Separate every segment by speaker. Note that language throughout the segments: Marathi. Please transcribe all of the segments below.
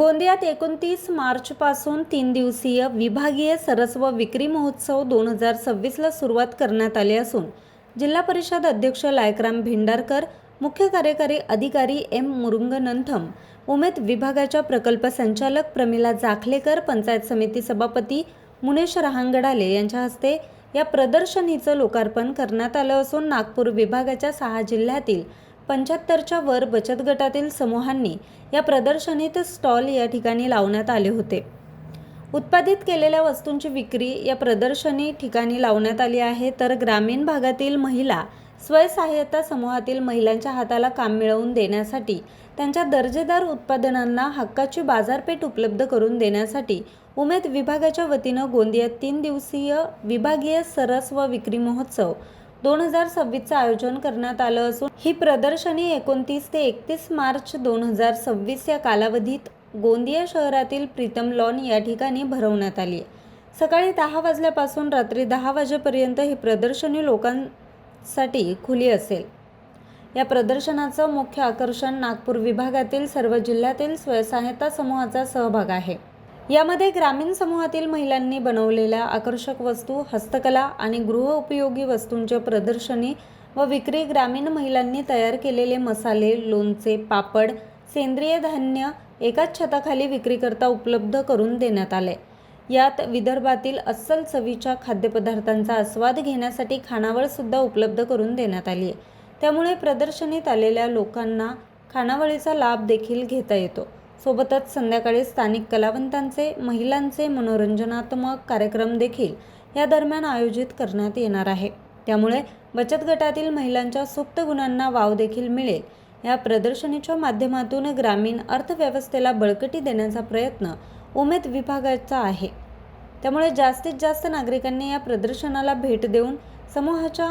Speaker 1: गोंदियात 29 मार्चपासून 3 दिवसीय विभागीय सरस व विक्री महोत्सव 2026ला सुरुवात करण्यात आली असून जिल्हा परिषद अध्यक्ष लायकराम भिंडारकर, मुख्य कार्यकारी अधिकारी एम मुरुंगनंथम, उमेद विभागाच्या प्रकल्प संचालक प्रमिला जाखलेकर, पंचायत समिती सभापती मुनेश रहांगडाले यांच्या हस्ते या प्रदर्शनीचं लोकार्पण करण्यात आलं असून नागपूर विभागाच्या 6 जिल्ह्यातील 75च्या वर बचत गटातील समूहांनी या प्रदर्शनीत स्टॉल या ठिकाणी लावण्यात आले होते। उत्पादित केलेल्या वस्तूंची विक्री या प्रदर्शनी ठिकाणी लावण्यात आली आहे। तर ग्रामीण भागातील महिला स्वयंसहाय्यता समूहातील महिलांच्या हाताला काम मिळवून देण्यासाठी, त्यांच्या दर्जेदार उत्पादनांना हक्काची बाजारपेठ उपलब्ध करून देण्यासाठी उमेद विभागाच्या वतीनं गोंदियात 3 दिवसीय विभागीय सरस व विक्री महोत्सव 2026चं आयोजन करण्यात आलं असून ही प्रदर्शनी 29 ते 31 मार्च 2026 या कालावधीत गोंदिया शहरातील प्रीतम लॉन या ठिकाणी भरवण्यात आली आहे। सकाळी 10 वाजल्यापासून रात्री 10 वाजेपर्यंत ही प्रदर्शनी लोकांसाठी खुली असेल। या प्रदर्शनाचं मुख्य आकर्षण नागपूर विभागातील सर्व जिल्ह्यातील स्वयंसहाय्यता समूहाचा सहभाग आहे। यामध्ये ग्रामीण समूहातील महिलांनी बनवलेल्या आकर्षक वस्तू, हस्तकला आणि गृहोपयोगी वस्तूंचे प्रदर्शनी व विक्री, ग्रामीण महिलांनी तयार केलेले मसाले, लोणचे, पापड, सेंद्रिय धान्य एकाच छताखाली विक्रीकरता उपलब्ध करून देण्यात आले। यात विदर्भातील अस्सल चवीच्या खाद्यपदार्थांचा आस्वाद घेण्यासाठी खानावळ सुद्धा उपलब्ध करून देण्यात आली आहे। त्यामुळे प्रदर्शनीत आलेल्या लोकांना खानावळीचा लाभ देखील घेता येतो। सोबतच संध्याकाळी स्थानिक कलावंतांचे, महिलांचे मनोरंजनात्मक कार्यक्रम देखील या दरम्यान आयोजित करण्यात येणार आहे। त्यामुळे बचत गटातील महिलांच्या सुप्त गुणांना वाव देखील मिळेल। या प्रदर्शनीच्या माध्यमातून ग्रामीण अर्थव्यवस्थेला बळकटी देण्याचा प्रयत्न उमेद विभागाचा आहे। त्यामुळे जास्तीत जास्त नागरिकांनी या प्रदर्शनाला भेट देऊन समूहाच्या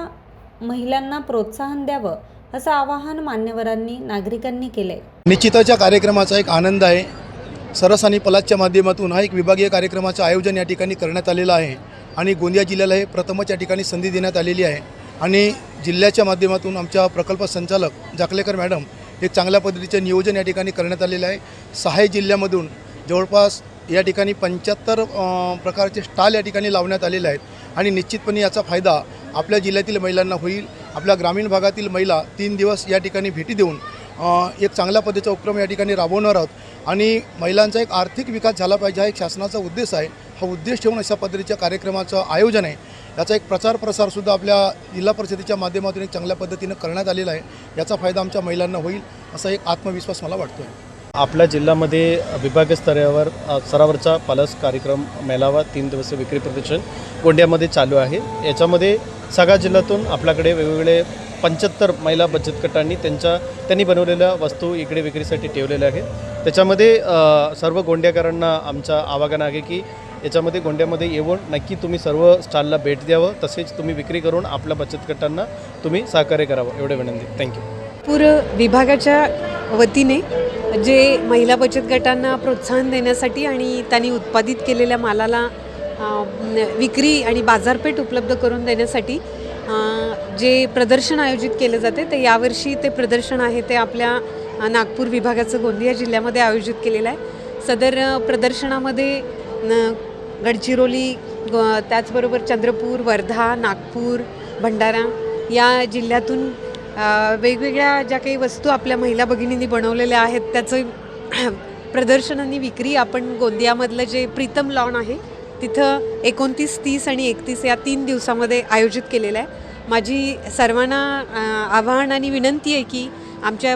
Speaker 1: महिलांना प्रोत्साहन द्यावं असं आवाहन मान्यवरांनी नागरिकांनी केलंय।
Speaker 2: निश्चितच या कार्यक्रमाचा एक आनंद आहे। सरस आणि पलासच्या माध्यमातून हा एक विभागीय कार्यक्रमाचं आयोजन या ठिकाणी करण्यात आलेलं आहे आणि गोंदिया जिल्ह्याला हे प्रथमच या ठिकाणी संधी देण्यात आलेली आहे आणि जिल्ह्याच्या माध्यमातून आमच्या प्रकल्प संचालक जाखलेकर मॅडम एक चांगल्या पद्धतीचे नियोजन या ठिकाणी करण्यात आलेलं आहे। 6 जिल्ह्यामधून जवळपास या ठिकाणी 75 प्रकारचे स्टॉल या ठिकाणी लावण्यात आलेले आहेत आणि निश्चितपणे याचा फायदा आपल्या जिल्ह्यातील महिलांना होईल। आपल्या ग्रामीण भागातील महिला 3 दिवस या ठिकाणी भेटी देऊन एक चांगल्या पद्धतीचा उपक्रम या ठिकाणी राबवणार आहोत आणि महिलांचा एक आर्थिक विकास झाला पाहिजे हा एक शासनाचा उद्देश आहे। हा उद्देश ठेवून अशा पद्धतीच्या कार्यक्रमाचं आयोजन आहे। याचा एक प्रचार प्रसारसुद्धा आपल्या जिल्हा परिषदेच्या माध्यमातून एक चांगल्या पद्धतीनं करण्यात आलेला आहे। याचा फायदा आमच्या महिलांना होईल असा एक आत्मविश्वास मला वाटतो आहे।
Speaker 3: आपल्या जिल्ह्यामध्ये विभागीय स्तरावरचा पलास कार्यक्रम मेळावा 3 दिवसीय विक्री प्रदर्शन गोंदियामध्ये चालू आहे। याच्यामध्ये सगळ्या जिल्ह्यातून आपल्याकडे वेगवेगळे 75 महिला बचत गटांनी त्यांनी बनवलेल्या वस्तू इकडे विक्रीसाठी ठेवलेल्या आहेत। त्याच्यामध्ये सर्व गोंदियाकरांना आमचं आवाहन आहे की याच्यामध्ये गोंदियामध्ये येऊन नक्की तुम्ही सर्व स्टॉलला भेट द्यावं, तसेच तुम्ही विक्री करून आपल्या बचत गटांना तुम्ही सहकार्य करावं एवढे विनंती। थँक्यू।
Speaker 4: नागपूर विभागाच्या वतीने जे महिला बचत गटांना प्रोत्साहन देण्यासाठी आणि त्यांनी उत्पादित केलेल्या मालाला विक्री आणि बाजारपेठ उपलब्ध करून देण्यासाठी जे प्रदर्शन आयोजित केले जाते ते यावर्षी ते प्रदर्शन आहे ते आपल्या नागपूर विभागाचं गोंदिया जिल्ह्यामध्ये आयोजित केलेलं आहे। सदर प्रदर्शनामध्ये गडचिरोली, त्याचबरोबर चंद्रपूर, वर्धा, नागपूर, भंडारा या जिल्ह्यातून वेगवेगळ्या ज्या काही वस्तू आपल्या महिला भगिनींनी बनवलेल्या आहेत त्याचं प्रदर्शन आणि विक्री आपण गोंदियामधलं जे प्रीतम लॉन आहे तिथं 29, 30 आणि 31 या 3 दिवसामध्ये आयोजित केलेलं आहे। माझी सर्वांना आवाहन आणि विनंती आहे की आमच्या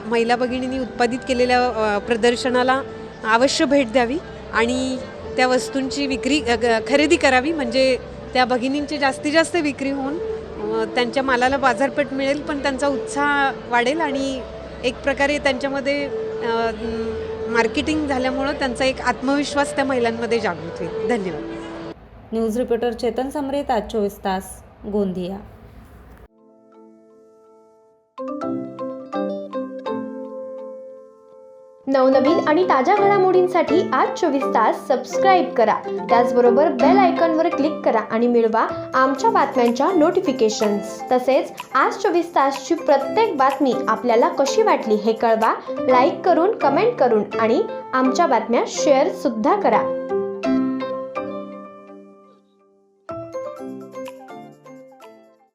Speaker 4: महिला भगिनींनी उत्पादित केलेल्या प्रदर्शनाला अवश्य भेट द्यावी आणि त्या वस्तूंची खरेदी करावी, म्हणजे त्या भगिनींची जास्तीत जास्त विक्री होऊन त्यांच्या मालाला बाजारपेठ मिळेल, पण त्यांचा उत्साह वाढेल आणि एक प्रकारे त्यांच्यामध्ये मार्केटिंग झाल्यामुळं त्यांचा एक आत्मविश्वास त्या महिलांमध्ये जागृत होईल। धन्यवाद।
Speaker 1: न्यूज रिपोर्टर चेतन समरेत, आज 24 तास, गोंदिया।
Speaker 5: नवनवीन आणि ताज्या घडामोडींसाठी आज 24 तास सबस्क्राईब करा. त्याचबरोबर बेल आयकॉनवर क्लिक करा आणि मिळवा आमच्या बातम्यांच्या नोटिफिकेशन्स. तसेच आज 24 तासची प्रत्येक बातमी आपल्याला कशी वाटली हे कळवा. लाईक करून, कमेंट करून आणि आमच्या बातम्या शेअर सुद्धा करा.